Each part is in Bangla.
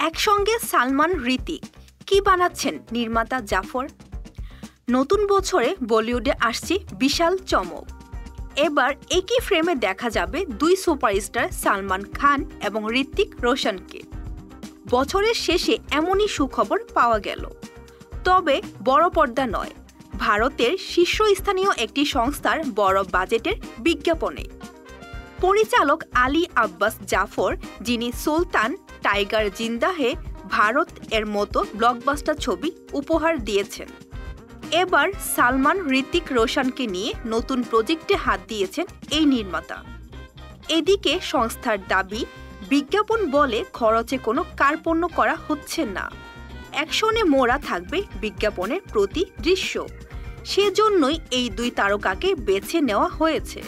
একসঙ্গে সালমান হৃতিক কি বানাচ্ছেন নির্মাতা জাফর। নতুন বছরে বলিউডে আসছে বিশাল চমক। এবার একই ফ্রেমে দেখা যাবে দুই সুপারস্টার সালমান খান এবং হৃতিক রোশনকে। বছরের শেষে এমনই সুখবর পাওয়া গেল, তবে বড় পর্দা নয়, ভারতের শীর্ষস্থানীয় একটি সংস্থার বড় বাজেটের বিজ্ঞাপনে। পরিচালক আলী আব্বাস জাফর, যিনি সুলতান, টাইগার জিন্দা হে, ভারত এর মতো ব্লকবাস্টার ছবি উপহার দিয়েছেন, এবার সালমান হৃতিক রোশনকে নিয়ে নতুন প্রজেক্টে হাত দিয়েছেন এই নির্মাতা। এদিকে সংস্থার দাবি, বিজ্ঞাপন বলে খরচে কোনো কার্পণ্য করা হচ্ছে না, অ্যাকশনে মোড়া থাকবে বিজ্ঞাপনের প্রতি দৃশ্য। সেজন্যই এই দুই তারকাকে বেছে নেওয়া হয়েছে।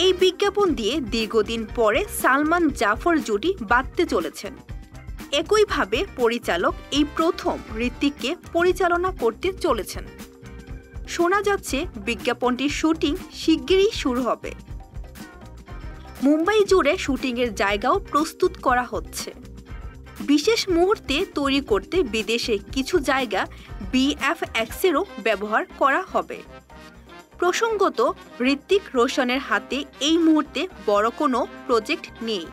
এই বিজ্ঞাপন দিয়ে দীর্ঘদিন পরে সালমান জাফর জুটি বাঁধতে চলেছেন। একইভাবে পরিচালক এই প্রথম হৃতিককে পরিচালনা করতে চলেছেন। শোনা যাচ্ছে বিজ্ঞাপনটির শুটিং শিগগিরই শুরু হবে। মুম্বাই জুড়ে শুটিংয়ের জায়গাও প্রস্তুত করা হচ্ছে। বিশেষ মুহূর্তে তৈরি করতে বিদেশে কিছু জায়গা VFX-এরও ব্যবহার করা হবে। প্রসঙ্গত, হৃতিক রোশনের হাতে এই মুহূর্তে বড় কোনো প্রজেক্ট নেই,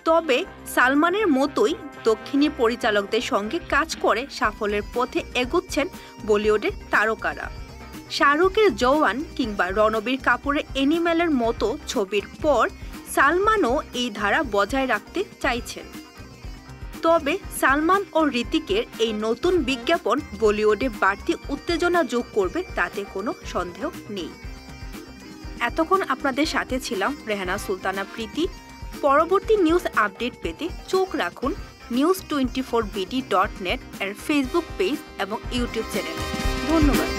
তবে সালমানের মতোই দক্ষিণী পরিচালকদের সঙ্গে কাজ করে সাফল্যের পথে এগুচ্ছেন বলিউডের তারকারা। শাহরুখের জওয়ান কিংবা রণবীর কাপুরের অ্যানিমেলের মতো ছবির পর সালমানও এই ধারা বজায় রাখতে চাইছেন। তবে সালমান ও হৃতিকের এই নতুন বিজ্ঞাপন বলিউডে বাড়তি উত্তেজনা যোগ করবে তাতে কোনো সন্দেহ নেই। এতক্ষণ আপনাদের সাথে ছিলাম রেহানা সুলতানা প্রীতি। পরবর্তী নিউজ আপডেট পেতে চোখ রাখুন news24bd.net এর ফেসবুক পেজ এবং ইউটিউব চ্যানেলে। ধন্যবাদ।